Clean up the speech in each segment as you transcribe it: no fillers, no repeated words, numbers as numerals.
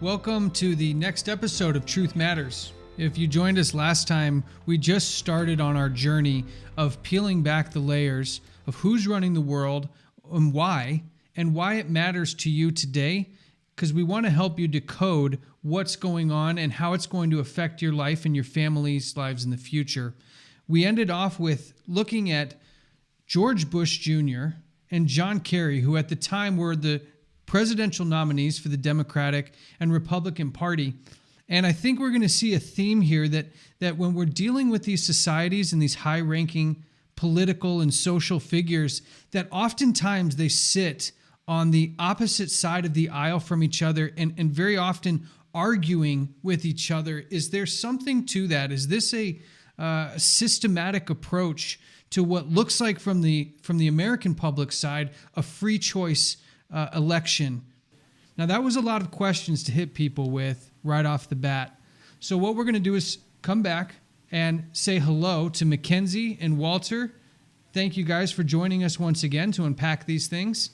Welcome to the next episode of Truth Matters. If you joined us last time, we just started on our journey of peeling back the layers of who's running the world and why it matters to you today, because we want to help you decode what's going on and how it's going to affect your life and your family's lives in the future. We ended off with looking at George Bush Jr. and John Kerry, who at the time were the presidential nominees for the Democratic and Republican Party. And I think we're going to see a theme here that when we're dealing with these societies and these high-ranking political and social figures, that oftentimes they sit on the opposite side of the aisle from each other and very often arguing with each other. Is there something to that? Is this a systematic approach to what looks like from the American public side a free choice election? Now, that was a lot of questions to hit people with right off the bat. So what we're going to do is come back and say hello to Mackenzie and Walter. Thank you guys for joining us once again to unpack these things.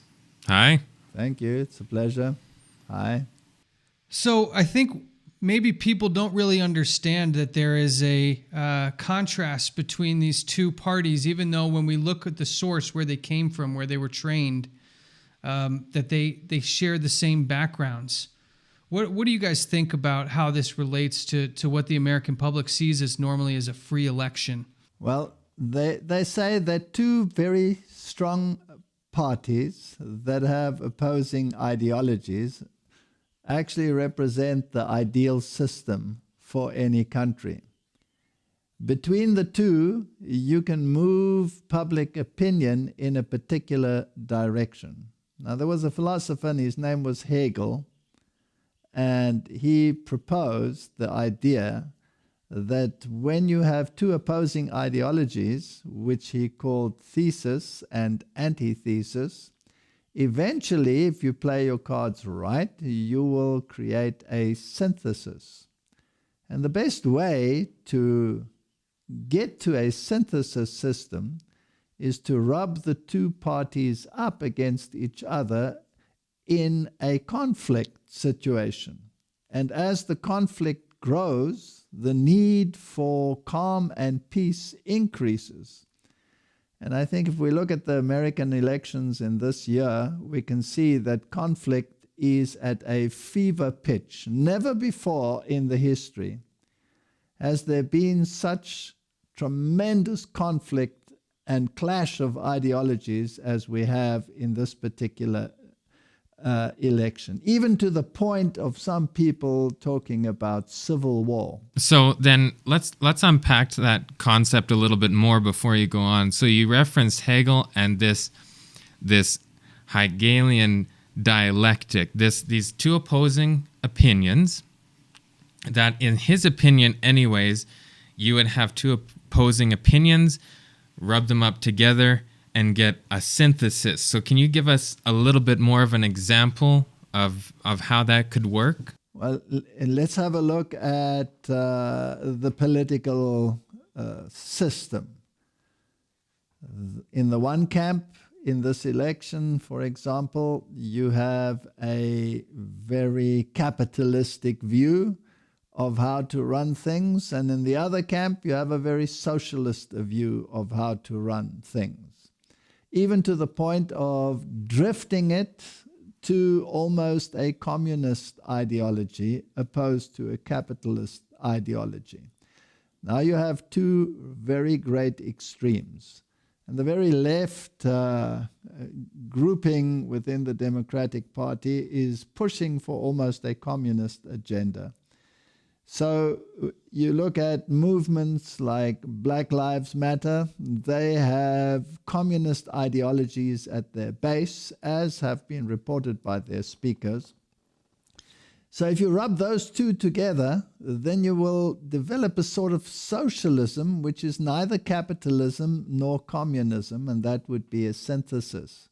Hi. Thank you. It's a pleasure. Hi. So I think maybe people don't really understand that there is a contrast between these two parties, even though when we look at the source where they came from, where they were trained, that they share the same backgrounds. What do you guys think about how this relates to what the American public sees as normally as a free election? Well, they say that two very strong parties that have opposing ideologies actually represent the ideal system for any country. Between the two, you can move public opinion in a particular direction. Now, there was a philosopher, and his name was Hegel, and he proposed the idea that when you have two opposing ideologies, which he called thesis and antithesis, eventually, if you play your cards right, you will create a synthesis. And the best way to get to a synthesis system is to rub the two parties up against each other in a conflict situation. And as the conflict grows, the need for calm and peace increases. And I think if we look at the American elections in this year, we can see that conflict is at a fever pitch. Never before in the history has there been such tremendous conflict and clash of ideologies as we have in this particular election, even to the point of some people talking about civil war. So then let's unpack that concept a little bit more before you go on. So you referenced Hegel and this Hegelian dialectic, these two opposing opinions that, in his opinion anyways, you would have two opposing opinions, rub them up together, and get a synthesis. So can you give us a little bit more of an example of how that could work? Well, let's have a look at the political system. In the one camp, in this election, for example, you have a very capitalistic view of how to run things, and in the other camp, you have a very socialist view of how to run things, even to the point of drifting it to almost a communist ideology opposed to a capitalist ideology. Now you have two very great extremes. And the very left grouping within the Democratic Party is pushing for almost a communist agenda. So you look at movements like Black Lives Matter, they have communist ideologies at their base, as have been reported by their speakers. So if you rub those two together, then you will develop a sort of socialism, which is neither capitalism nor communism, and that would be a synthesis.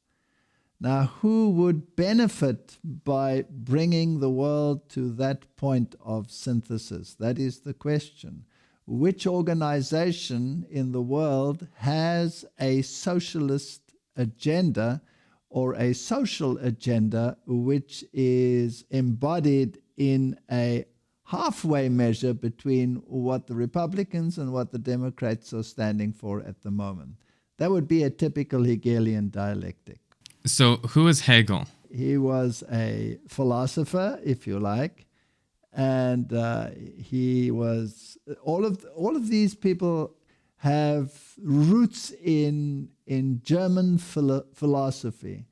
Now, who would benefit by bringing the world to that point of synthesis? That is the question. Which organization in the world has a socialist agenda or a social agenda which is embodied in a halfway measure between what the Republicans and what the Democrats are standing for at the moment. That would be a typical Hegelian dialectic. So who is Hegel? He was a philosopher, if you like, and he was all of these people have roots in German philosophy.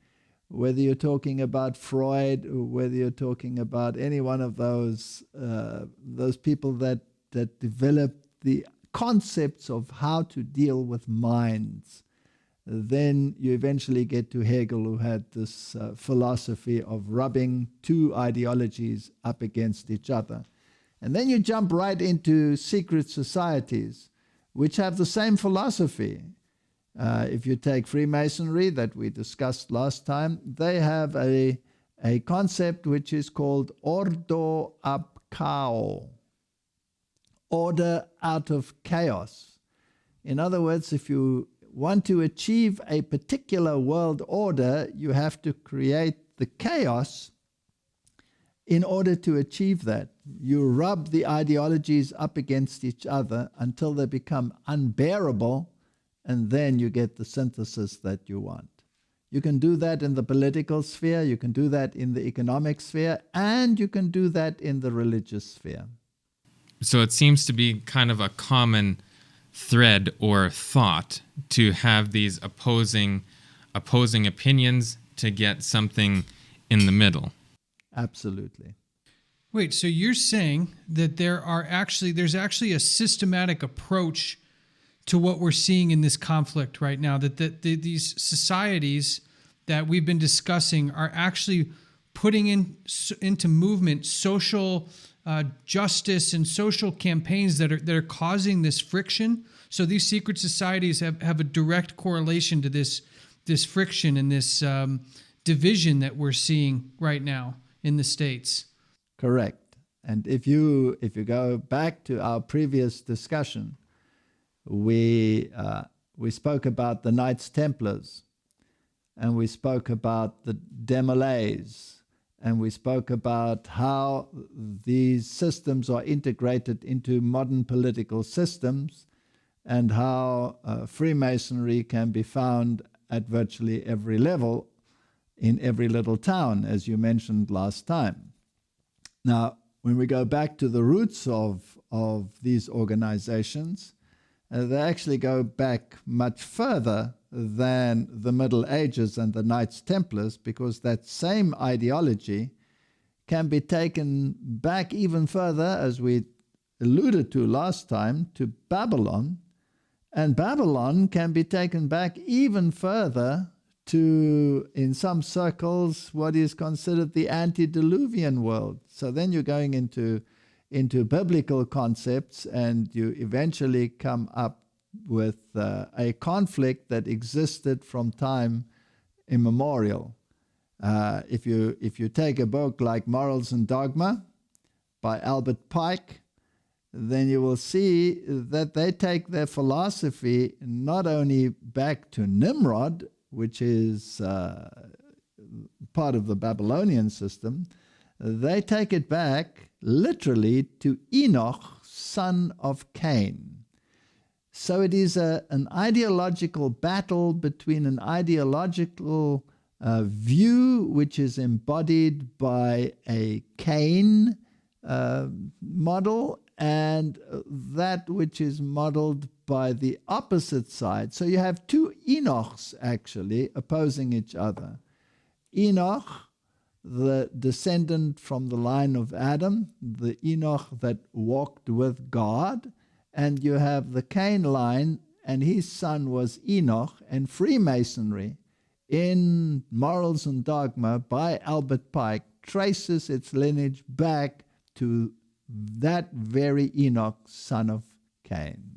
Whether you're talking about Freud, or whether you're talking about any one of those people that developed the concepts of how to deal with minds, then you eventually get to Hegel, who had this philosophy of rubbing two ideologies up against each other. And then you jump right into secret societies, which have the same philosophy. If you take Freemasonry that we discussed last time, they have a concept which is called ordo ab chaos, order out of chaos. In other words, if you want to achieve a particular world order, you have to create the chaos in order to achieve that. You rub the ideologies up against each other until they become unbearable, and then you get the synthesis that you want. You can do that in the political sphere, you can do that in the economic sphere, and you can do that in the religious sphere. So it seems to be kind of a common thread or thought to have these opposing opinions to get something in the middle. Absolutely. Wait, so you're saying that there's actually a systematic approach to what we're seeing in this conflict right now, that these societies that we've been discussing are actually putting into movement social justice and social campaigns that are causing this friction. So these secret societies have a direct correlation to this friction and this division that we're seeing right now in the States. Correct. And if you go back to our previous discussion, we spoke about the Knights Templars, and we spoke about the Demolays, and we spoke about how these systems are integrated into modern political systems, and how Freemasonry can be found at virtually every level in every little town, as you mentioned last time. Now, when we go back to the roots of these organizations, they actually go back much further than the Middle Ages and the Knights Templars, because that same ideology can be taken back even further, as we alluded to last time, to Babylon. And Babylon can be taken back even further to, in some circles, what is considered the antediluvian world. So then you're going into biblical concepts, and you eventually come up with a conflict that existed from time immemorial. If you take a book like Morals and Dogma by Albert Pike, then you will see that they take their philosophy not only back to Nimrod, which is part of the Babylonian system, they take it back literally to Enoch, son of Cain. So it is an ideological battle between an ideological view which is embodied by a Cain model, and that which is modeled by the opposite side. So you have two Enochs actually opposing each other. Enoch, the descendant from the line of Adam, the Enoch that walked with God, and you have the Cain line, and his son was Enoch. And Freemasonry, in Morals and Dogma by Albert Pike, traces its lineage back to that very Enoch, son of Cain.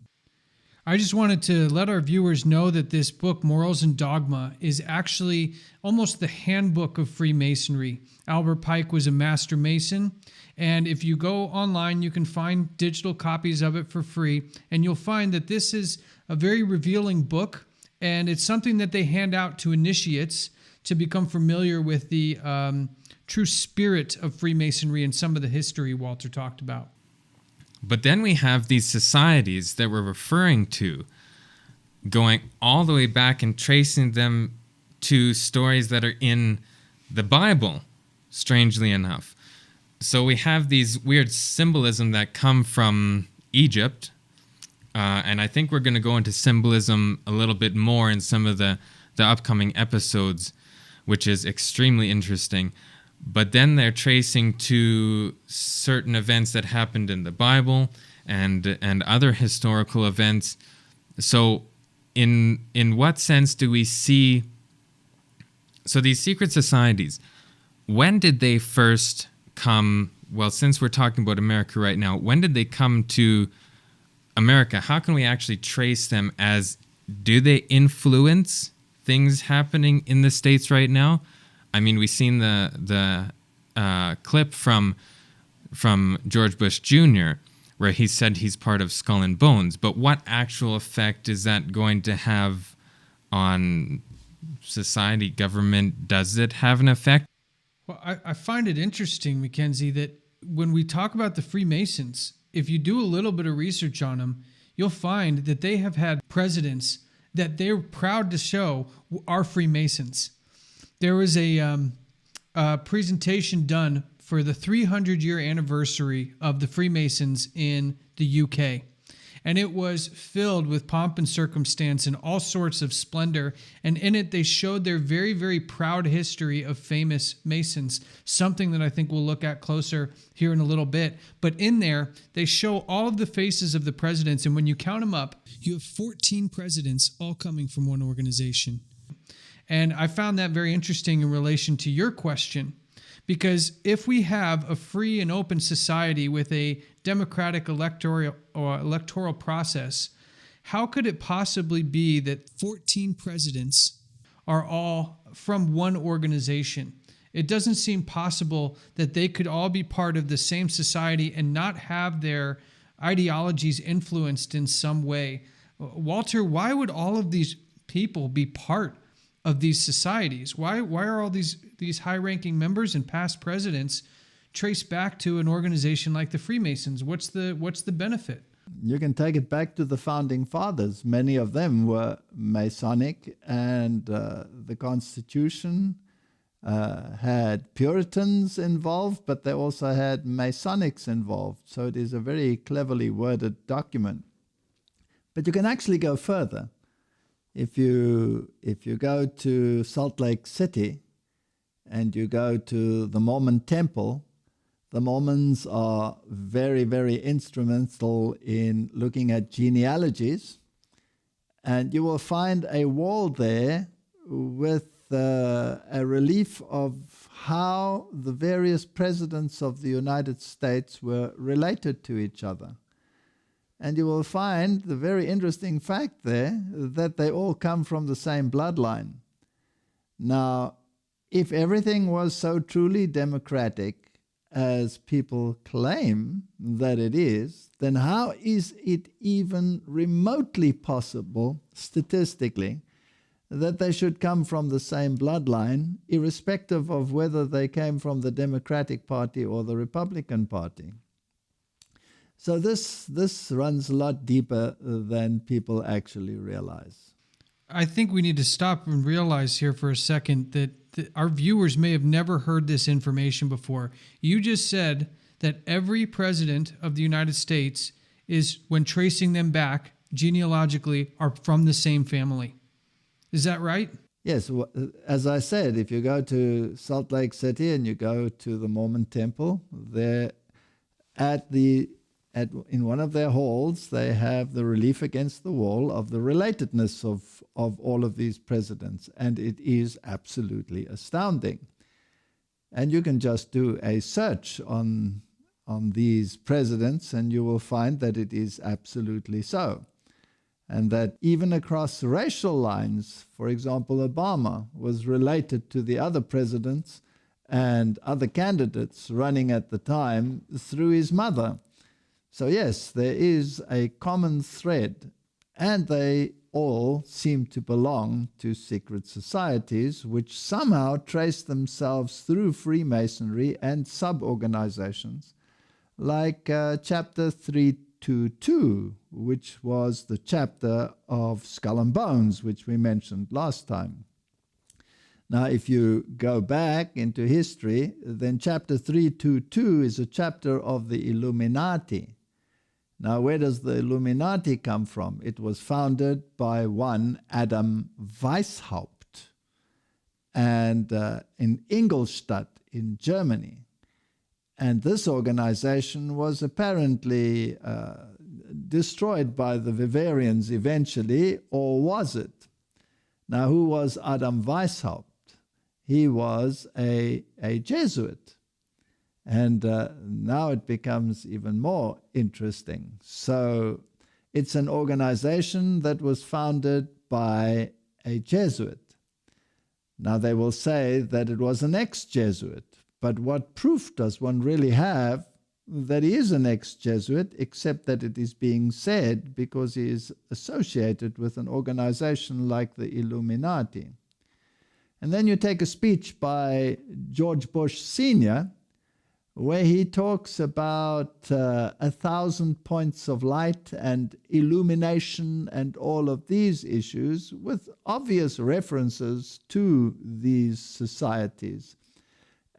I just wanted to let our viewers know that this book, Morals and Dogma, is actually almost the handbook of Freemasonry. Albert Pike was a master Mason, and if you go online, you can find digital copies of it for free, and you'll find that this is a very revealing book, and it's something that they hand out to initiates to become familiar with the true spirit of Freemasonry and some of the history Walter talked about. But then we have these societies that we're referring to, going all the way back and tracing them to stories that are in the Bible, strangely enough. So we have these weird symbolism that come from Egypt, and I think we're going to go into symbolism a little bit more in some of the upcoming episodes, which is extremely interesting. But then they're tracing to certain events that happened in the Bible and other historical events. So in what sense do we see... So these secret societies, when did they first come? Well, since we're talking about America right now, when did they come to America? How can we actually trace them as... Do they influence things happening in the States right now? I mean, we've seen the clip from George Bush Jr., where he said he's part of Skull and Bones. But what actual effect is that going to have on society, government? Does it have an effect? Well, I find it interesting, Mackenzie, that when we talk about the Freemasons, if you do a little bit of research on them, you'll find that they have had presidents that they're proud to show are Freemasons. There was a presentation done for the 300-year anniversary of the Freemasons in the UK. And it was filled with pomp and circumstance and all sorts of splendor. And in it, they showed their very, very proud history of famous Masons, something that I think we'll look at closer here in a little bit. But in there, they show all of the faces of the presidents. And when you count them up, you have 14 presidents all coming from one organization. And I found that very interesting in relation to your question, because if we have a free and open society with a democratic electoral process, how could it possibly be that 14 presidents are all from one organization? It doesn't seem possible that they could all be part of the same society and not have their ideologies influenced in some way. Walter, why would all of these people be part of these societies? Why are all these high-ranking members and past presidents traced back to an organization like the Freemasons? What's the benefit? You can take it back to the founding fathers. Many of them were Masonic, and the Constitution had Puritans involved, but they also had Masonics involved. So it is a very cleverly worded document. But you can actually go further. If you go to Salt Lake City and you go to the Mormon Temple, the Mormons are very, very instrumental in looking at genealogies. And you will find a wall there with a relief of how the various presidents of the United States were related to each other. And you will find the very interesting fact there that they all come from the same bloodline. Now, if everything was so truly democratic as people claim that it is, then how is it even remotely possible, statistically, that they should come from the same bloodline, irrespective of whether they came from the Democratic Party or the Republican Party? So this runs a lot deeper than people actually realize. I think we need to stop and realize here for a second that our viewers may have never heard this information before. You just said that every president of the United States is, when tracing them back genealogically, are from the same family. Is that right? Yes. As I said, if you go to Salt Lake City and you go to the Mormon Temple, there in one of their halls, they have the relief against the wall of the relatedness of all of these presidents. And it is absolutely astounding. And you can just do a search on these presidents and you will find that it is absolutely so. And that even across racial lines, for example, Obama was related to the other presidents and other candidates running at the time through his mother. So yes, there is a common thread, and they all seem to belong to secret societies, which somehow trace themselves through Freemasonry and sub-organizations, like chapter 322, which was the chapter of Skull and Bones, which we mentioned last time. Now, if you go back into history, then chapter 322 is a chapter of the Illuminati. Now, where does the Illuminati come from? It was founded by one Adam Weishaupt and in Ingolstadt in Germany. And this organization was apparently destroyed by the Bavarians eventually, or was it? Now, who was Adam Weishaupt? He was a Jesuit. And now it becomes even more interesting. So it's an organization that was founded by a Jesuit. Now they will say that it was an ex-Jesuit, but what proof does one really have that he is an ex-Jesuit, except that it is being said because he is associated with an organization like the Illuminati? And then you take a speech by George Bush Sr., where he talks about 1,000 points of light and illumination and all of these issues, with obvious references to these societies,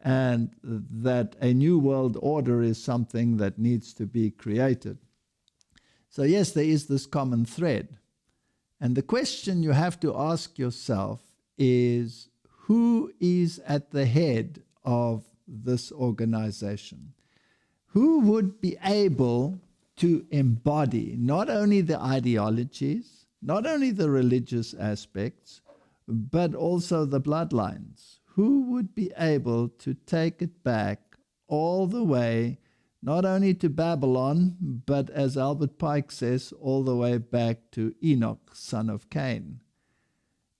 and that a new world order is something that needs to be created. So yes, there is this common thread. And the question you have to ask yourself is, who is at the head of this organization? Who would be able to embody not only the ideologies, not only the religious aspects, but also the bloodlines? Who would be able to take it back all the way, not only to Babylon, but as Albert Pike says, all the way back to Enoch, son of Cain?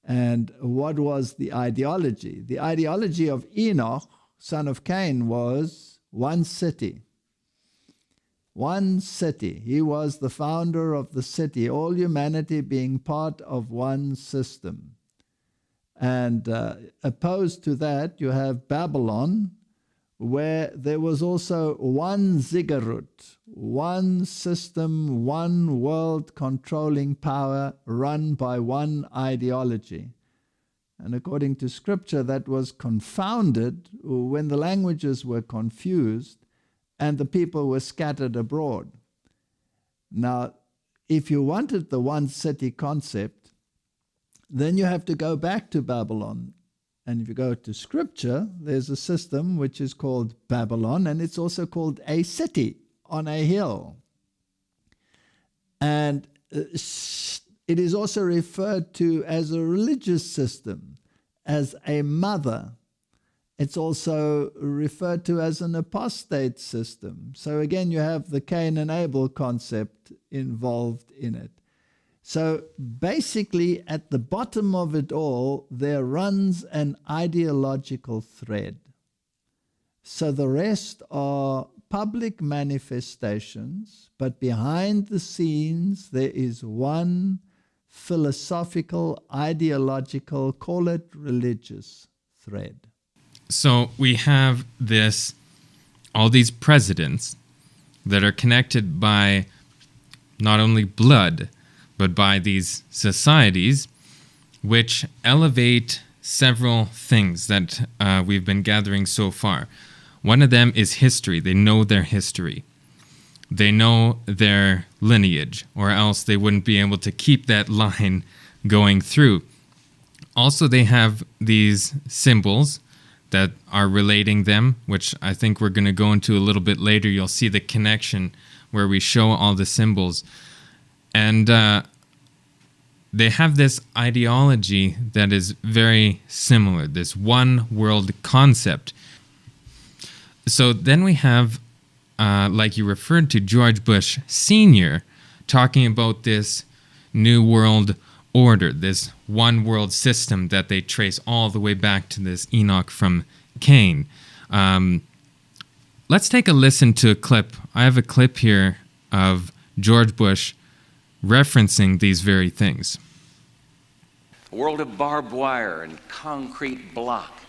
And what was the ideology? The ideology of Enoch, son of Cain, was one city. One city. He was the founder of the city, all humanity being part of one system. And opposed to that, you have Babylon, where there was also one ziggurat, one system, one world controlling power run by one ideology. And according to scripture, that was confounded when the languages were confused and the people were scattered abroad. Now, if you wanted the one city concept, then you have to go back to Babylon. And if you go to scripture, there's a system which is called Babylon, and it's also called a city on a hill. And it is also referred to as a religious system, as a mother. It's also referred to as an apostate system. So again, you have the Cain and Abel concept involved in it. So basically, at the bottom of it all, there runs an ideological thread. So the rest are public manifestations, but behind the scenes, there is one philosophical, ideological, call it religious thread. So we have all these presidents that are connected by not only blood, but by these societies, which elevate several things that we've been gathering so far. One of them is history. They know their history. They know their lineage, or else they wouldn't be able to keep that line going through. Also, they have these symbols that are relating them, which I think we're going to go into a little bit later. You'll see the connection where we show all the symbols. And they have this ideology that is very similar, this one world concept. So then we have, like you referred to, George Bush Sr. talking about this new world order, this one world system that they trace all the way back to this Enoch from Cain. Let's take a listen to a clip. I have a clip here of George Bush referencing these very things. A world of barbed wire and concrete block,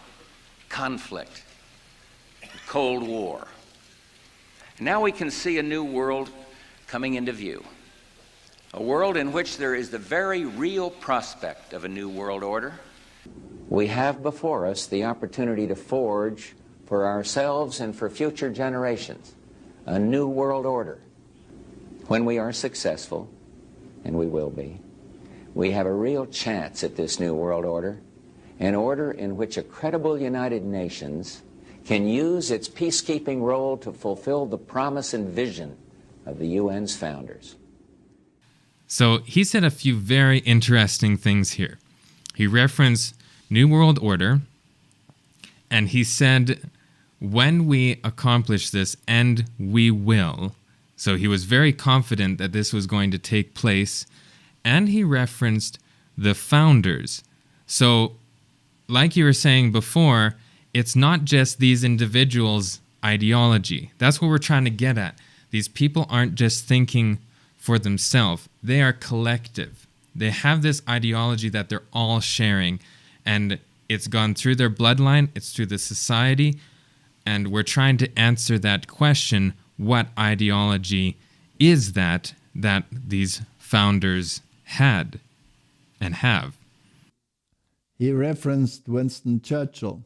conflict, and Cold War. And now we can see a new world coming into view. A world in which there is the very real prospect of a new world order. We have before us the opportunity to forge for ourselves and for future generations a new world order. When we are successful, and we will be, we have a real chance at this new world order, an order in which a credible United Nations can use its peacekeeping role to fulfill the promise and vision of the UN's founders. So he said a few very interesting things here. He referenced New World Order, and he said, when we accomplish this, and we will. So he was very confident that this was going to take place, and he referenced the founders. So, like you were saying before, it's not just these individuals' ideology. That's what we're trying to get at. These people aren't just thinking for themselves. They are collective. They have this ideology that they're all sharing, and it's gone through their bloodline, it's through the society, and we're trying to answer that question, what ideology is that these founders had and have? He referenced Winston Churchill.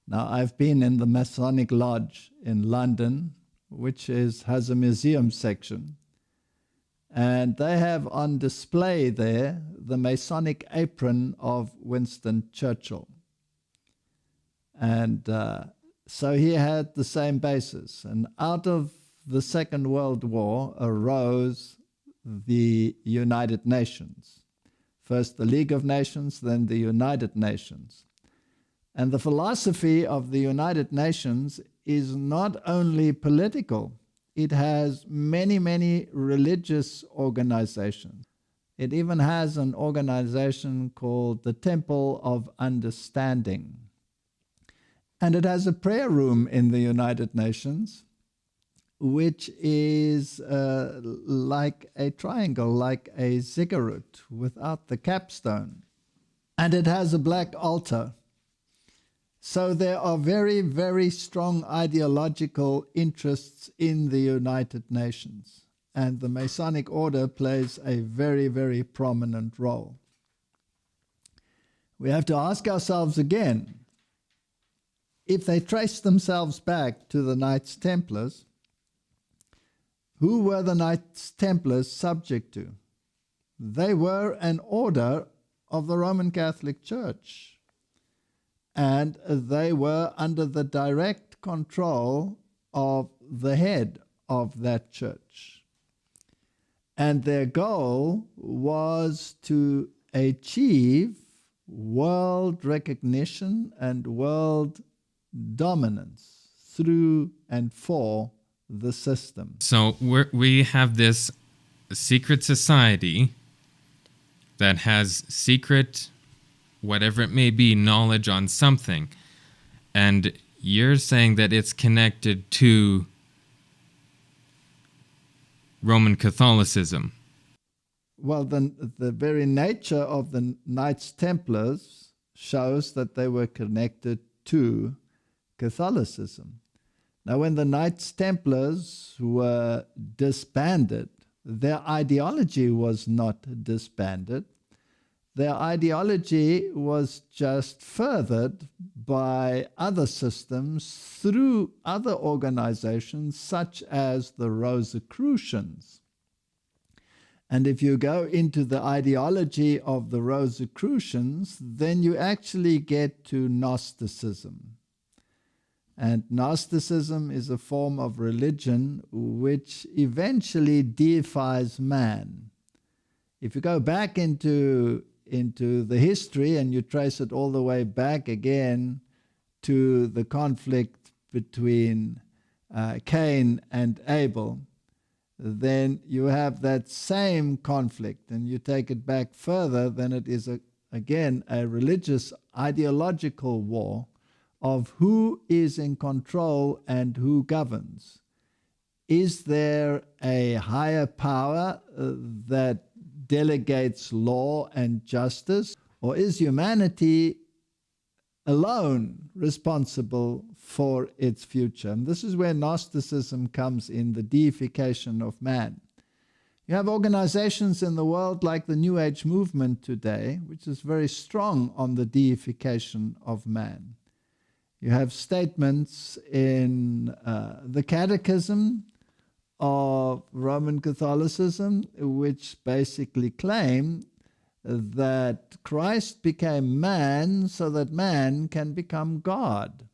Now, I've been in the Masonic Lodge in London, which has a museum section. And they have on display there the Masonic apron of Winston Churchill. And so he had the same basis. And out of the Second World War arose the United Nations. First the League of Nations, then the United Nations. And the philosophy of the United Nations is not only political, it has many, many religious organizations. It even has an organization called the Temple of Understanding. And it has a prayer room in the United Nations, which is like a triangle, like a ziggurat without the capstone. And it has a black altar. So there are very, very strong ideological interests in the United Nations. And the Masonic Order plays a very, very prominent role. We have to ask ourselves again, if they trace themselves back to the Knights Templars, who were the Knights Templars subject to? They were an order of the Roman Catholic Church. And they were under the direct control of the head of that church. And their goal was to achieve world recognition and world dominance through and for the system. So we have this secret society that has secret, whatever it may be, knowledge on something. And you're saying that it's connected to Roman Catholicism. Well, the very nature of the Knights Templars shows that they were connected to Catholicism. Now, when the Knights Templars were disbanded, their ideology was not disbanded. Their ideology was just furthered by other systems through other organizations such as the Rosicrucians. And if you go into the ideology of the Rosicrucians, then you actually get to Gnosticism. And Gnosticism is a form of religion which eventually deifies man. If you go back into the history and you trace it all the way back again to the conflict between Cain and Abel, then you have that same conflict, and you take it back further, then it is again a religious ideological war of who is in control and who governs. Is there a higher power that delegates law and justice, or is humanity alone responsible for its future? And this is where Gnosticism comes in, the deification of man. You have organizations in the world like the New Age movement today, which is very strong on the deification of man. You have statements in the Catechism of Roman Catholicism, which basically claim that Christ became man so that man can become God.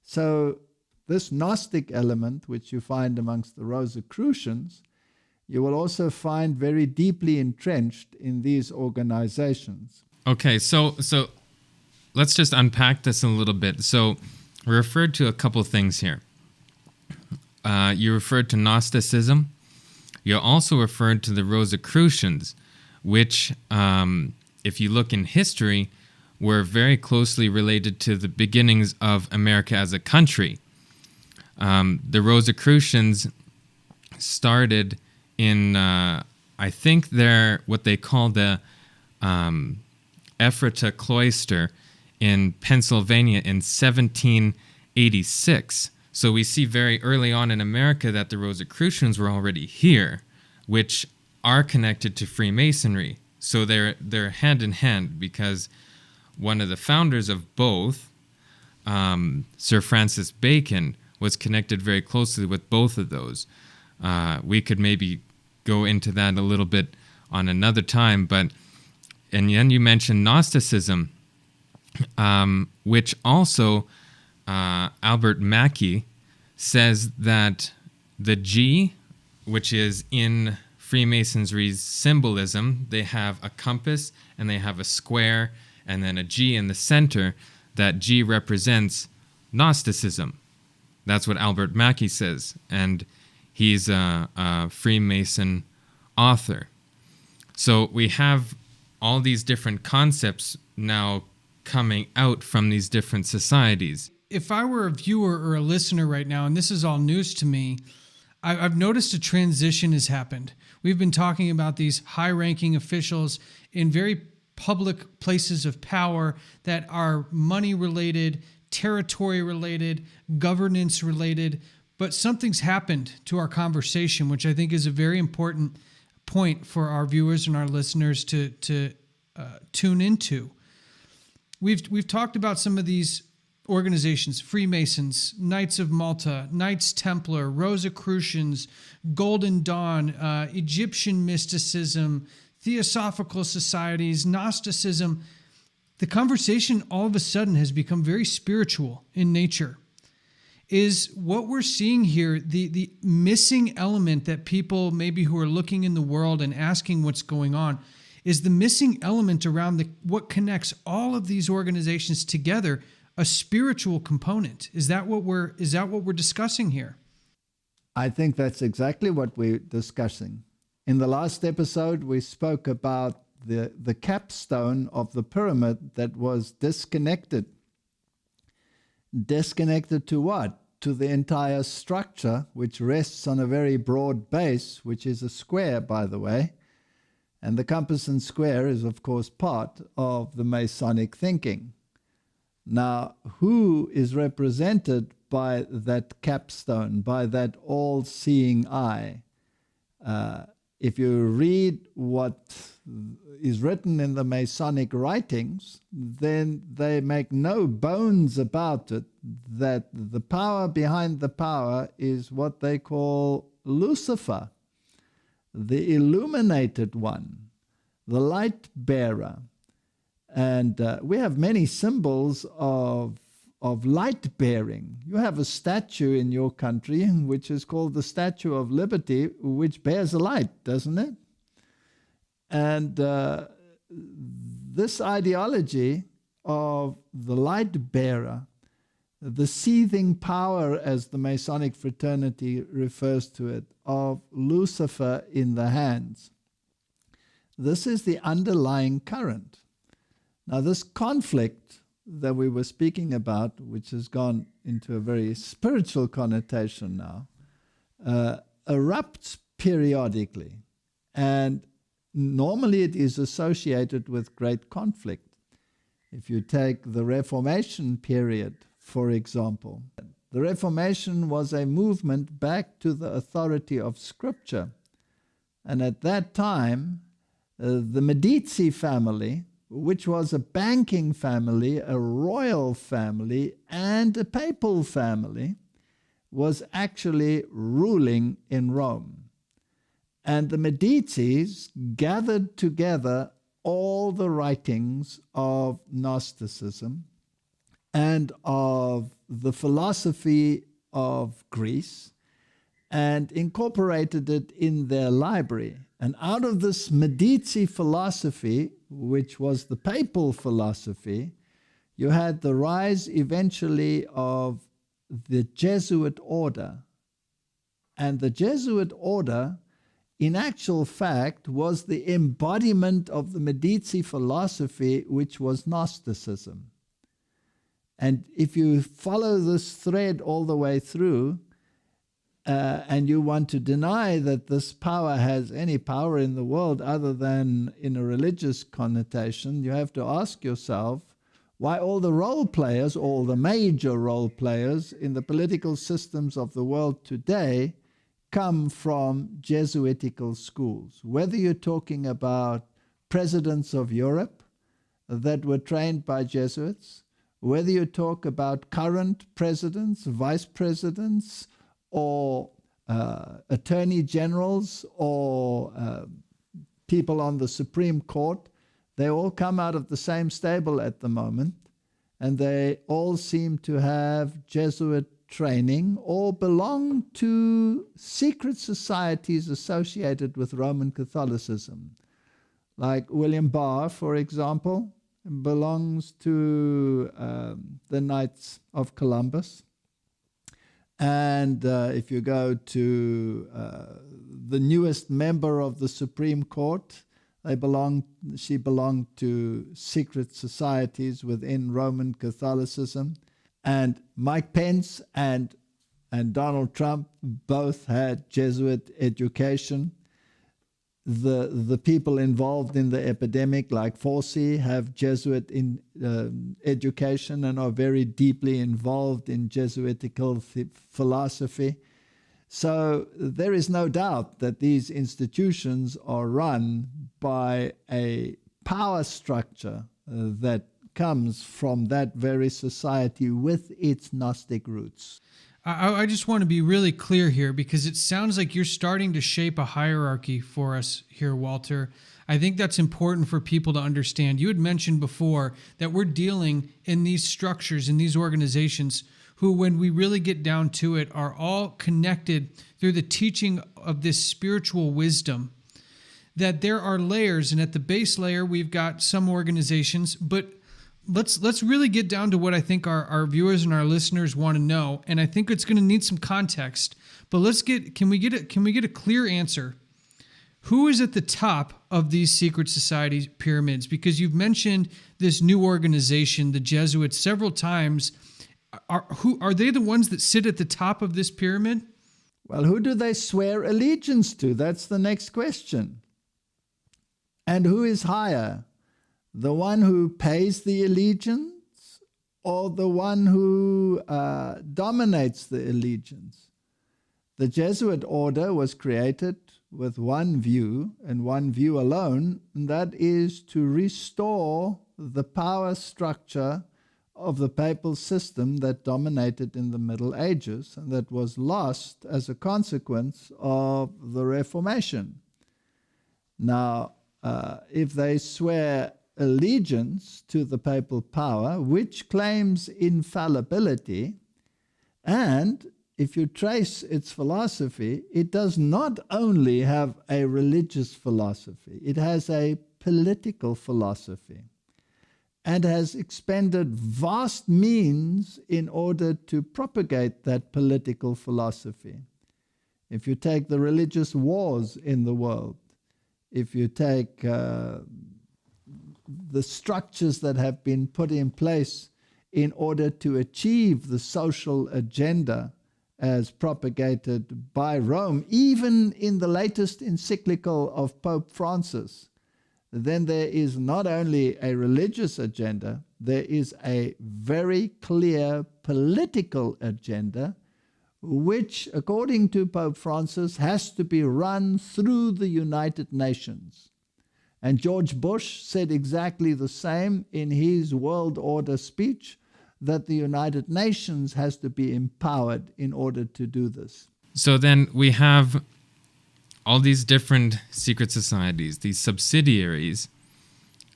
So this Gnostic element, which you find amongst the Rosicrucians, you will also find very deeply entrenched in these organizations. Okay, so let's just unpack this a little bit. So we referred to a couple things here. You referred to Gnosticism. You also referred to the Rosicrucians, which, if you look in history, were very closely related to the beginnings of America as a country. The Rosicrucians started in, I think they're what they call the Ephrata Cloister in Pennsylvania in 1786. So we see very early on in America that the Rosicrucians were already here, which are connected to Freemasonry. So they're hand in hand, because one of the founders of both, Sir Francis Bacon, was connected very closely with both of those. We could maybe go into that a little bit on another time, and then you mentioned Gnosticism, which also Albert Mackey says that the G, which is in Freemasonry's symbolism, they have a compass and they have a square and then a G in the center. That G represents Gnosticism. That's what Albert Mackey says, and he's a Freemason author. So we have all these different concepts now coming out from these different societies. If I were a viewer or a listener right now, and this is all news to me, I've noticed a transition has happened. We've been talking about these high-ranking officials in very public places of power that are money-related, territory-related, governance-related, but something's happened to our conversation, which I think is a very important point for our viewers and our listeners to tune into. We've talked about some of these organizations: Freemasons, Knights of Malta, Knights Templar, Rosicrucians, Golden Dawn, Egyptian mysticism, Theosophical societies, Gnosticism. The conversation all of a sudden has become very spiritual in nature. Is what we're seeing here the missing element that people maybe who are looking in the world and asking what's going on, is the missing element around what connects all of these organizations together, a spiritual component? Is that what we're discussing here? I think that's exactly what we're discussing. In the last episode, we spoke about the capstone of the pyramid that was disconnected. Disconnected to what? To the entire structure, which rests on a very broad base, which is a square, by the way. And the compass and square is, of course, part of the Masonic thinking. Now, who is represented by that capstone, by that all-seeing eye? If you read what is written in the Masonic writings, then they make no bones about it that the power behind the power is what they call Lucifer, the illuminated one, the light bearer. And we have many symbols of light bearing. You have a statue in your country which is called the Statue of Liberty, which bears a light, doesn't it? And this ideology of the light bearer, the seething power, as the Masonic fraternity refers to it, of Lucifer in the hands, this is the underlying current. Now, this conflict that we were speaking about, which has gone into a very spiritual connotation now, erupts periodically. And normally it is associated with great conflict. If you take the Reformation period, for example, the Reformation was a movement back to the authority of Scripture. And at that time, the Medici family, which was a banking family, a royal family, and a papal family, was actually ruling in Rome. And the Medicis gathered together all the writings of Gnosticism and of the philosophy of Greece and incorporated it in their library. And out of this Medici philosophy, which was the papal philosophy, you had the rise eventually of the Jesuit order. And the Jesuit order, in actual fact, was the embodiment of the Medici philosophy, which was Gnosticism. And if you follow this thread all the way through, and you want to deny that this power has any power in the world other than in a religious connotation, you have to ask yourself why all the role players, all the major role players in the political systems of the world today come from Jesuitical schools. Whether you're talking about presidents of Europe that were trained by Jesuits, whether you talk about current presidents, vice presidents, or attorney generals, or people on the Supreme Court, they all come out of the same stable at the moment, and they all seem to have Jesuit training or belong to secret societies associated with Roman Catholicism. Like William Barr, for example, belongs to the Knights of Columbus. And if you go to the newest member of the Supreme Court, she belonged to secret societies within Roman Catholicism. And Mike Pence and Donald Trump both had Jesuit education. The people involved in the epidemic, like Fauci, have Jesuit education and are very deeply involved in Jesuitical philosophy. So there is no doubt that these institutions are run by a power structure that comes from that very society with its Gnostic roots. I just want to be really clear here, because it sounds like you're starting to shape a hierarchy for us here, Walter. I think that's important for people to understand. You had mentioned before that we're dealing in these structures, in these organizations, who, when we really get down to it, are all connected through the teaching of this spiritual wisdom. That there are layers, and at the base layer, we've got some organizations, but let's really get down to what I think our viewers and our listeners want to know, and I think it's going to need some context. But can we get a clear answer? Who is at the top of these secret society pyramids? Because you've mentioned this new organization, the Jesuits, several times. Are they the ones that sit at the top of this pyramid? Well, who do they swear allegiance to? That's the next question. And who is higher? The one who pays the allegiance, or the one who dominates the allegiance? The Jesuit order was created with one view, and one view alone, and that is to restore the power structure of the papal system that dominated in the Middle Ages and that was lost as a consequence of the Reformation. Now, if they swear allegiance to the papal power, which claims infallibility, and if you trace its philosophy, it does not only have a religious philosophy, it has a political philosophy and has expended vast means in order to propagate that political philosophy. If you take the religious wars in the world, if you take the structures that have been put in place in order to achieve the social agenda as propagated by Rome, even in the latest encyclical of Pope Francis, then there is not only a religious agenda, there is a very clear political agenda, which, according to Pope Francis, has to be run through the United Nations. And George Bush said exactly the same in his World Order speech, that the United Nations has to be empowered in order to do this. So then we have all these different secret societies, these subsidiaries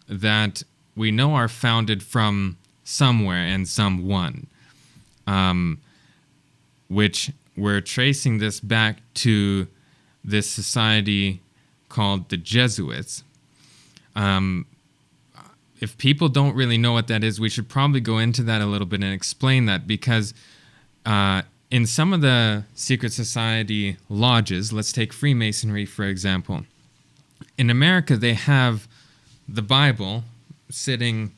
that we know are founded from somewhere and someone, which we're tracing this back to this society called the Jesuits. If people don't really know what that is, we should probably go into that a little bit and explain that, because in some of the secret society lodges, let's take Freemasonry, for example. In America, they have the Bible sitting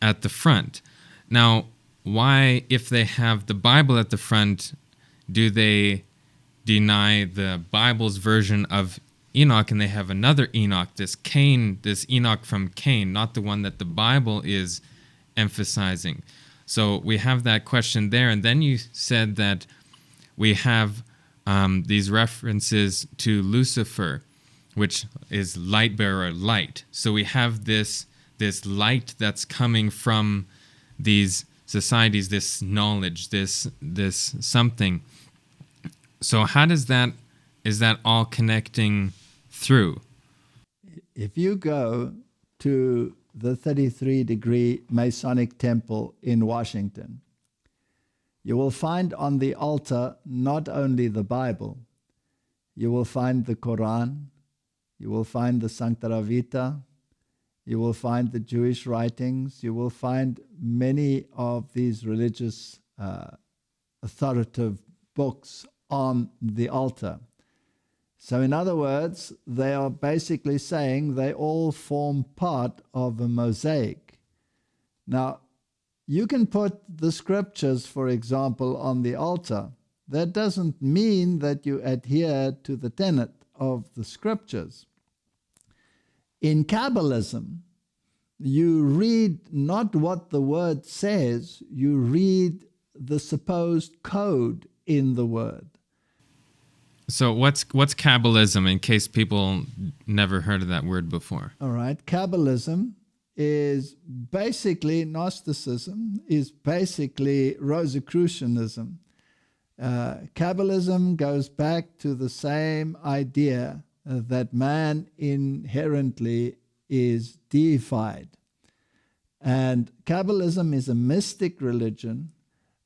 at the front. Now, why, if they have the Bible at the front, do they deny the Bible's version of Enoch, and they have another Enoch, this Enoch from Cain, not the one that the Bible is emphasizing? So we have that question there. And then you said that we have these references to Lucifer, which is light bearer, light. So we have this light that's coming from these societies, this knowledge, this something. So how is that all connecting through? If you go to the 33-degree Masonic Temple in Washington, you will find on the altar not only the Bible, you will find the Quran, you will find the Sancta Vita, you will find the Jewish writings, you will find many of these religious authoritative books on the altar. So in other words, they are basically saying they all form part of a mosaic. Now, you can put the scriptures, for example, on the altar. That doesn't mean that you adhere to the tenet of the scriptures. In Kabbalism, you read not what the word says, you read the supposed code in the word. So what's Kabbalism, in case people never heard of that word before? All right. Kabbalism is basically Gnosticism, is basically Rosicrucianism. Kabbalism goes back to the same idea that man inherently is deified. And Kabbalism is a mystic religion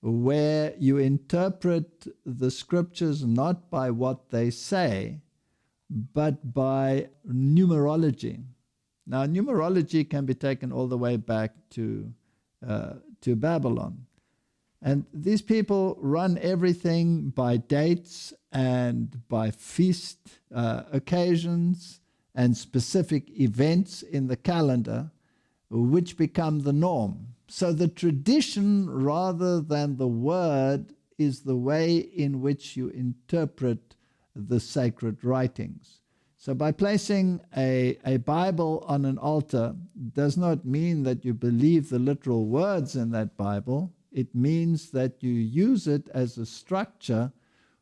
where you interpret the scriptures not by what they say, but by numerology. Now, numerology can be taken all the way back to Babylon. And these people run everything by dates and by feast occasions and specific events in the calendar, which become the norm. So the tradition, rather than the word, is the way in which you interpret the sacred writings. So by placing a Bible on an altar does not mean that you believe the literal words in that Bible. It means that you use it as a structure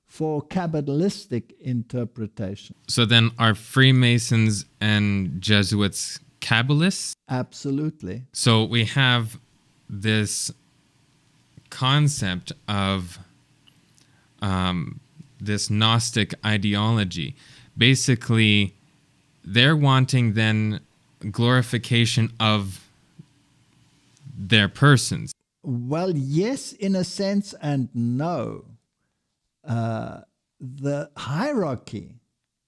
for Kabbalistic interpretation. So then are Freemasons and Jesuits Kabbalists? Absolutely. So we have this concept of this Gnostic ideology. Basically, they're wanting then glorification of their persons. Well, yes, in a sense, and no. The hierarchy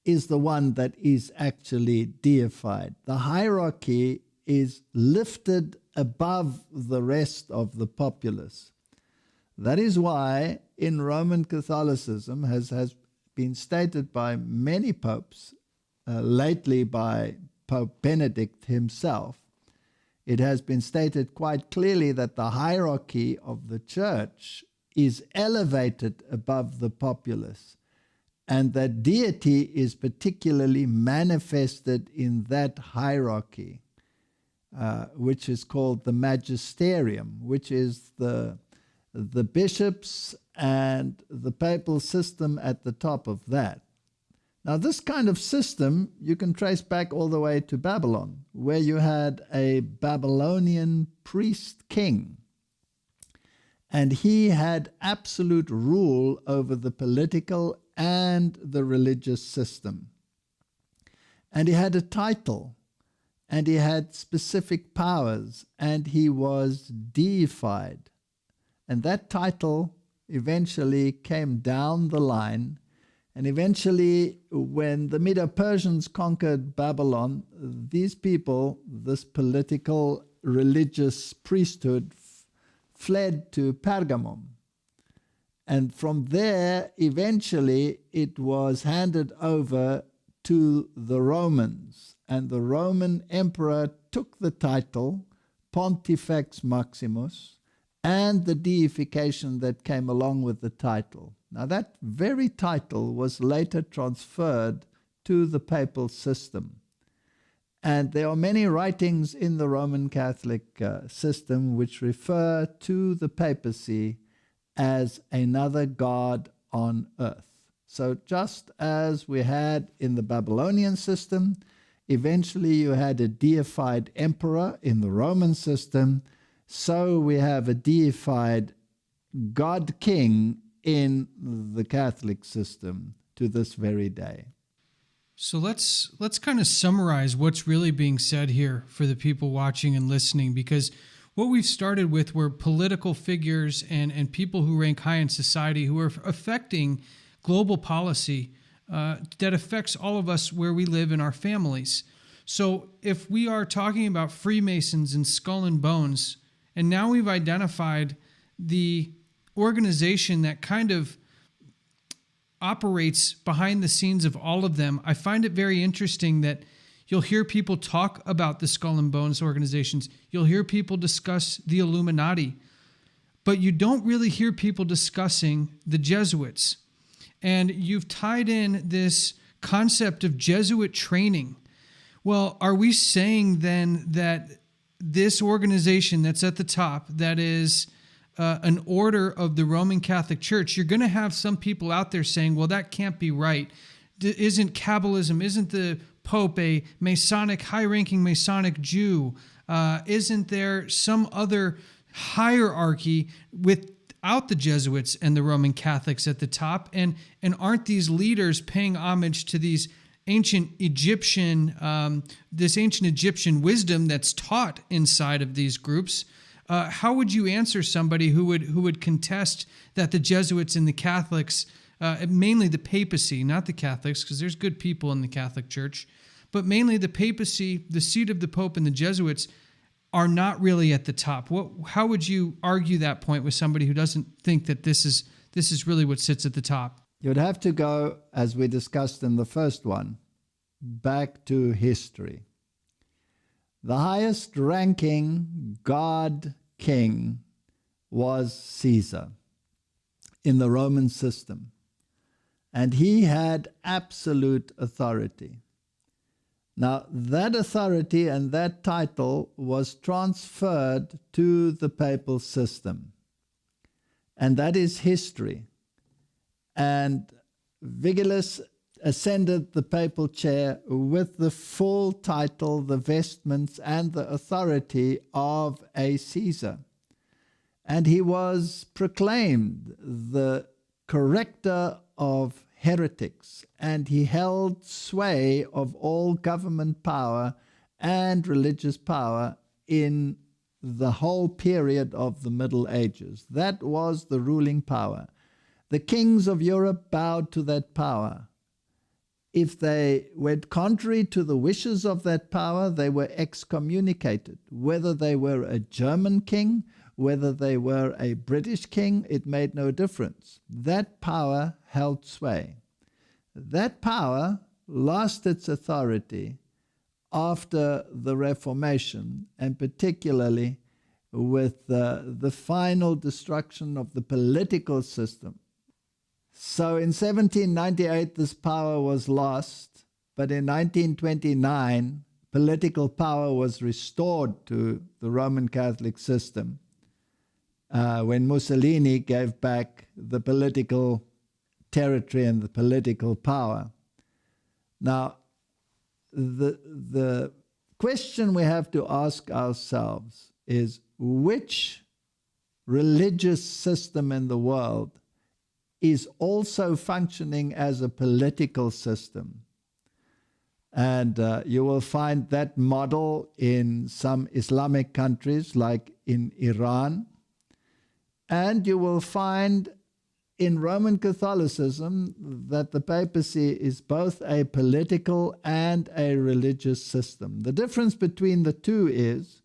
is the one that is actually deified. The hierarchy is lifted above the rest of the populace. That is why in Roman Catholicism has been stated by many popes, lately by Pope Benedict himself, it has been stated quite clearly that the hierarchy of the church is elevated above the populace, and that deity is particularly manifested in that hierarchy, which is called the magisterium, which is the bishops and the papal system at the top of that. Now, this kind of system you can trace back all the way to Babylon, where you had a Babylonian priest king, and he had absolute rule over the political and the religious system. And he had a title, and he had specific powers, and he was deified. And that title eventually came down the line, and eventually when the Medo-Persians conquered Babylon, these people, this political religious priesthood, fled to Pergamum. And from there, eventually, it was handed over to the Romans. And the Roman emperor took the title, Pontifex Maximus, and the deification that came along with the title. Now, that very title was later transferred to the papal system. And there are many writings in the Roman Catholic system which refer to the papacy as another god on earth. So just as we had in the Babylonian system, eventually you had a deified emperor in the Roman system, so we have a deified God King in the Catholic system to this very day. So let's kind of summarize what's really being said here for the people watching and listening, because what we've started with were political figures and people who rank high in society who are affecting global policy that affects all of us where we live in our families. So if we are talking about Freemasons and Skull and Bones, and now we've identified the organization that kind of operates behind the scenes of all of them, I find it very interesting that you'll hear people talk about the Skull and Bones organizations. You'll hear people discuss the Illuminati, but you don't really hear people discussing the Jesuits. And you've tied in this concept of Jesuit training. Well, are we saying then that this organization that's at the top, that is an order of the Roman Catholic Church, you're going to have some people out there saying, well, that can't be right. Isn't Kabbalism, isn't the Pope a Masonic, high-ranking Masonic Jew? Isn't there some other hierarchy without the Jesuits and the Roman Catholics at the top? And aren't these leaders paying homage to these ancient Egyptian, this ancient Egyptian wisdom that's taught inside of these groups? How would you answer somebody who would contest that the Jesuits and the Catholics, mainly the papacy, not the Catholics, because there's good people in the Catholic Church, but mainly the papacy, the seat of the Pope, and the Jesuits are not really at the top? How would you argue that point with somebody who doesn't think that this is really what sits at the top? You'd have to go, as we discussed in the first one, back to history. The highest ranking God king was Caesar in the Roman system, and he had absolute authority. Now, that authority and that title was transferred to the papal system, and that is history. And Vigilus ascended the papal chair with the full title, the vestments, and the authority of a Caesar. And he was proclaimed the corrector of heretics, and he held sway of all government power and religious power in the whole period of the Middle Ages. That was the ruling power. The kings of Europe bowed to that power. If they went contrary to the wishes of that power, they were excommunicated. Whether they were a German king, whether they were a British king, it made no difference. That power held sway. That power lost its authority after the Reformation, and particularly with the final destruction of the political system. So in 1798, this power was lost, but in 1929, political power was restored to the Roman Catholic system when Mussolini gave back the political territory and the political power. Now, the question we have to ask ourselves is, which religious system in the world is also functioning as a political system? And you will find that model in some Islamic countries like in Iran. And you will find in Roman Catholicism that the papacy is both a political and a religious system. The difference between the two is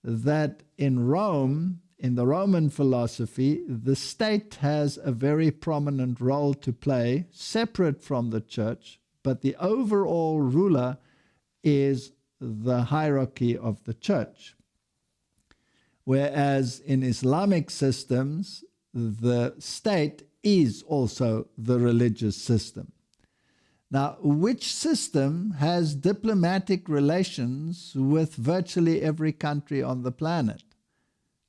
that in Rome, in the Roman philosophy, the state has a very prominent role to play, separate from the church, but the overall ruler is the hierarchy of the church. Whereas in Islamic systems, the state is also the religious system. Now, which system has diplomatic relations with virtually every country on the planet?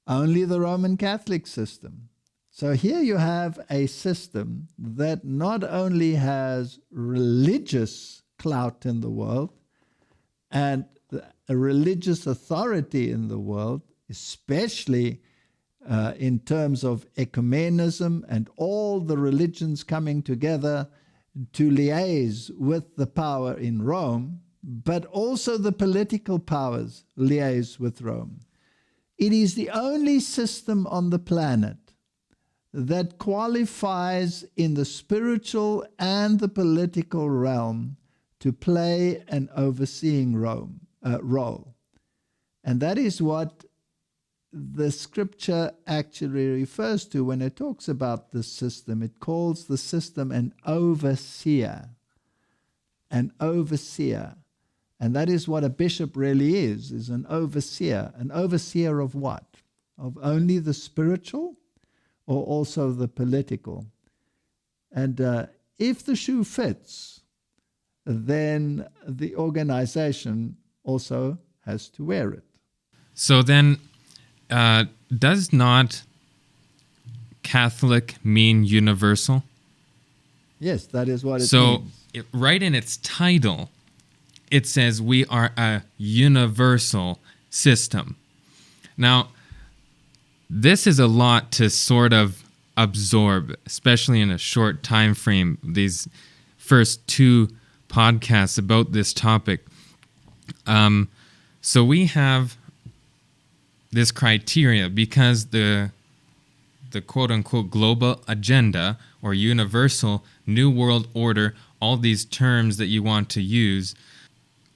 Only the Roman Catholic system. So here you have a system that not only has religious clout in the world and a religious authority in the world, especially in terms of ecumenism and all the religions coming together to liaise with the power in Rome, but also the political powers liaise with Rome. It is the only system on the planet that qualifies in the spiritual and the political realm to play an overseeing role. And that is what the scripture actually refers to when it talks about this system. It calls the system an overseer. An overseer. And that is what a bishop really is an overseer. An overseer of what? Of only the spiritual or also the political? And if the shoe fits, then the organization also has to wear it. So then, does not Catholic mean universal? Yes, that is what it means. So, right in its title, it says we are a universal system. Now, this is a lot to sort of absorb, especially in a short time frame. These first two podcasts about this topic. So we have this criteria because the quote-unquote global agenda or universal new world order, all these terms that you want to use,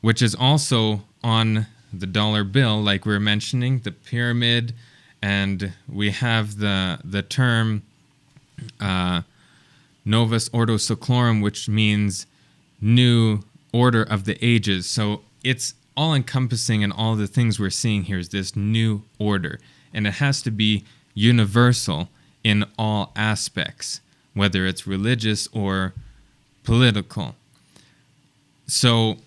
which is also on the dollar bill, like we were mentioning, the pyramid, and we have the term Novus Ordo Seclorum, which means new order of the ages. So it's all-encompassing, and all the things we're seeing here is this new order. And it has to be universal in all aspects, whether it's religious or political. So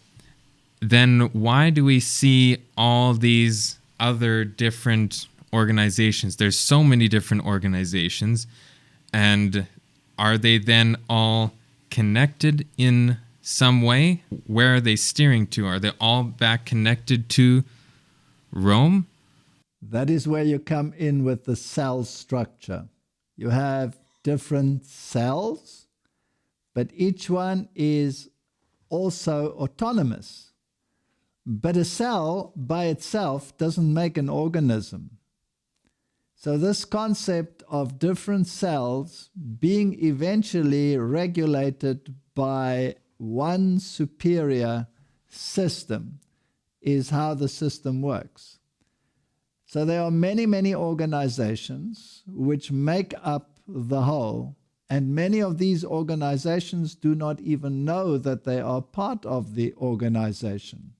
then why do we see all these other different organizations? There's so many different organizations, and are they then all connected in some way? Where are they steering to? Are they all back connected to Rome? That is where you come in with the cell structure. You have different cells, but each one is also autonomous. But a cell by itself doesn't make an organism. So this concept of different cells being eventually regulated by one superior system is how the system works. So there are many, many organizations which make up the whole, and many of these organizations do not even know that they are part of the organization.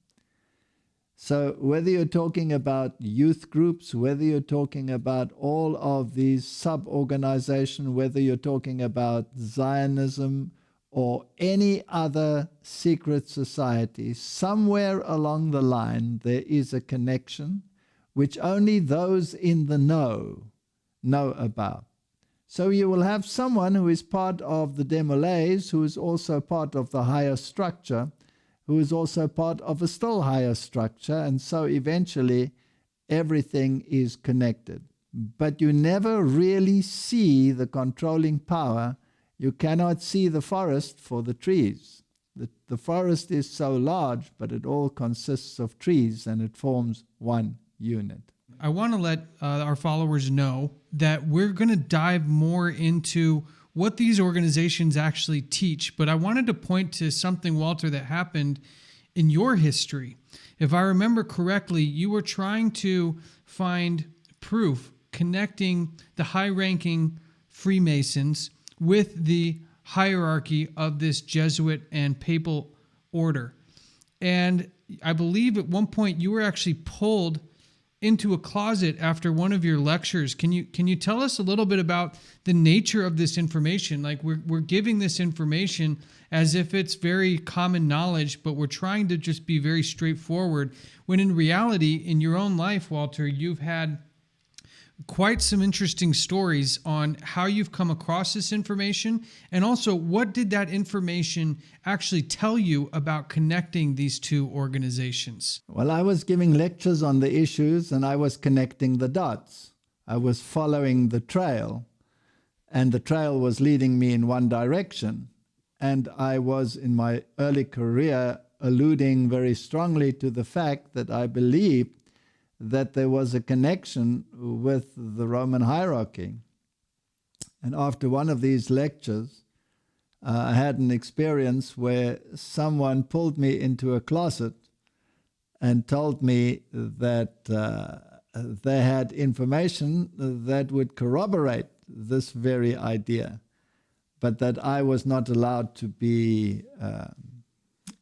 So whether you're talking about youth groups, whether you're talking about all of these sub-organizations, whether you're talking about Zionism or any other secret society, somewhere along the line there is a connection which only those in the know about. So you will have someone who is part of the Demolays, who is also part of the higher structure, who is also part of a still higher structure, and so eventually everything is connected. But you never really see the controlling power. You cannot see the forest for the trees. The forest is so large, but it all consists of trees, and it forms one unit. I want to let our followers know that we're going to dive more into what these organizations actually teach, but I wanted to point to something, Walter, that happened in your history. If I remember correctly, you were trying to find proof connecting the high-ranking Freemasons with the hierarchy of this Jesuit and papal order. And I believe at one point you were actually pulled into a closet after one of your lectures. Can you tell us a little bit about the nature of this information? Like we're giving this information as if it's very common knowledge, but we're trying to just be very straightforward, when in reality, in your own life, Walter, you've had quite some interesting stories on how you've come across this information, and also what did that information actually tell you about connecting these two organizations? Well, I was giving lectures on the issues and I was connecting the dots. I was following the trail, and the trail was leading me in one direction. And I was, in my early career, alluding very strongly to the fact that I believed that there was a connection with the Roman hierarchy. And after one of these lectures, I had an experience where someone pulled me into a closet and told me that they had information that would corroborate this very idea, but that I was not allowed to be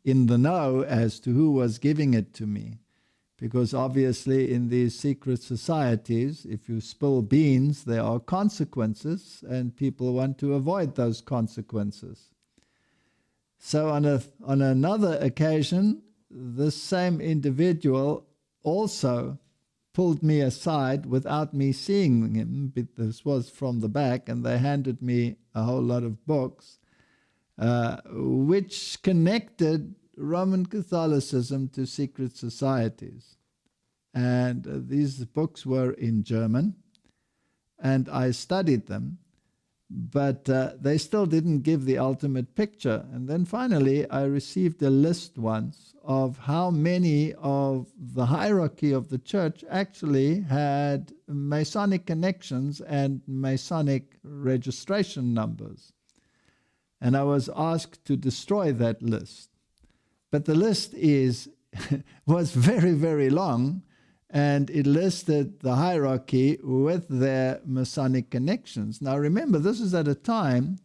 in the know as to who was giving it to me. Because obviously in these secret societies, if you spill beans, there are consequences, and people want to avoid those consequences. So on another occasion, this same individual also pulled me aside without me seeing him. This was from the back, and they handed me a whole lot of books, which connected Roman Catholicism to secret societies. And these books were in German, and I studied them, but they still didn't give the ultimate picture. And then finally I received a list once of how many of the hierarchy of the church actually had Masonic connections and Masonic registration numbers. And I was asked to destroy that list. But the list was very, very long, and it listed the hierarchy with their Masonic connections. Now remember, this is at a time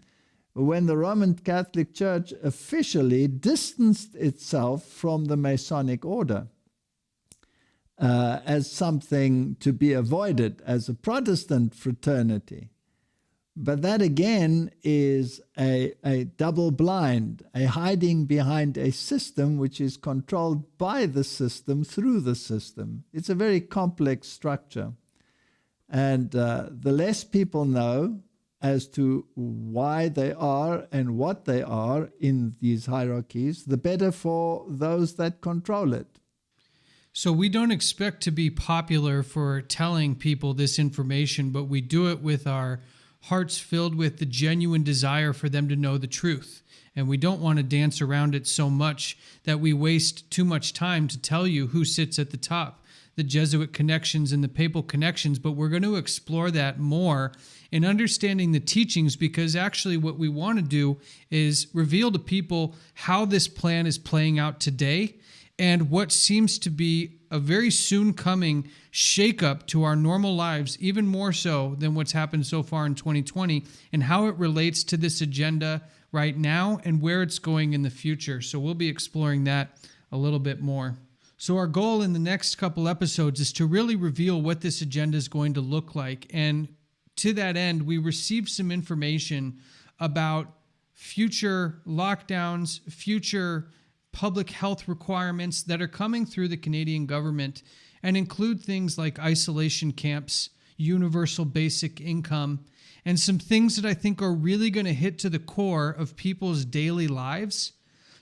when the Roman Catholic Church officially distanced itself from the Masonic order as something to be avoided, as a Protestant fraternity. But that again is a double blind, a hiding behind a system which is controlled by the system through the system. It's a very complex structure. And the less people know as to why they are and what they are in these hierarchies, the better for those that control it. So we don't expect to be popular for telling people this information, but we do it with our hearts filled with the genuine desire for them to know the truth. And we don't want to dance around it so much that we waste too much time to tell you who sits at the top, the Jesuit connections and the papal connections, but we're going to explore that more in understanding the teachings, because actually what we want to do is reveal to people how this plan is playing out today and what seems to be a very soon coming shakeup to our normal lives, even more so than what's happened so far in 2020, and how it relates to this agenda right now and where it's going in the future. So we'll be exploring that a little bit more. So our goal in the next couple episodes is to really reveal what this agenda is going to look like. And to that end, we received some information about future lockdowns, future public health requirements that are coming through the Canadian government and include things like isolation camps, universal basic income, and some things that I think are really going to hit to the core of people's daily lives.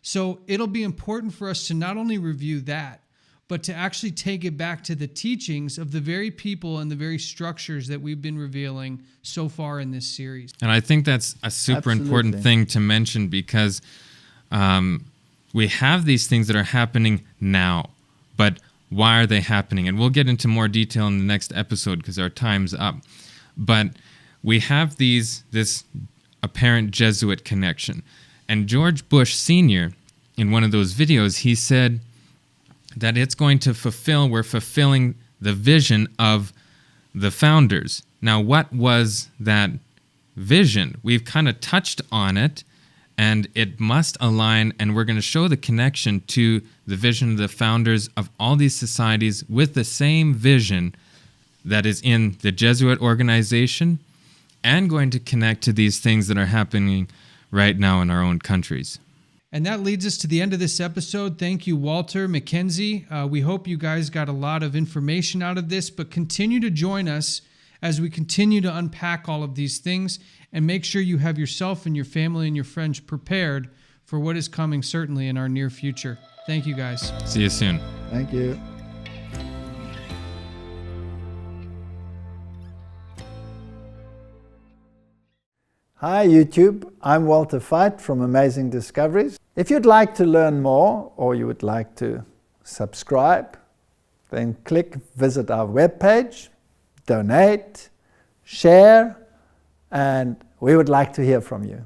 So it'll be important for us to not only review that, but to actually take it back to the teachings of the very people and the very structures that we've been revealing so far in this series. And I think that's a super important thing to mention, because we have these things that are happening now, but why are they happening? And we'll get into more detail in the next episode because our time's up. But we have this apparent Jesuit connection. And George Bush Sr., in one of those videos, he said that it's going to we're fulfilling the vision of the founders. Now, what was that vision? We've kind of touched on it, and it must align, and we're going to show the connection to the vision of the founders of all these societies with the same vision that is in the Jesuit organization, and going to connect to these things that are happening right now in our own countries. And that leads us to the end of this episode. Thank you, Walter, Mackenzie. We hope you guys got a lot of information out of this, but continue to join us as we continue to unpack all of these things, and make sure you have yourself and your family and your friends prepared for what is coming certainly in our near future. Thank you, guys. See you soon. Thank you. Hi YouTube, I'm Walter Veit from Amazing Discoveries. If you'd like to learn more, or you would like to subscribe, then visit our webpage, donate, share, and we would like to hear from you.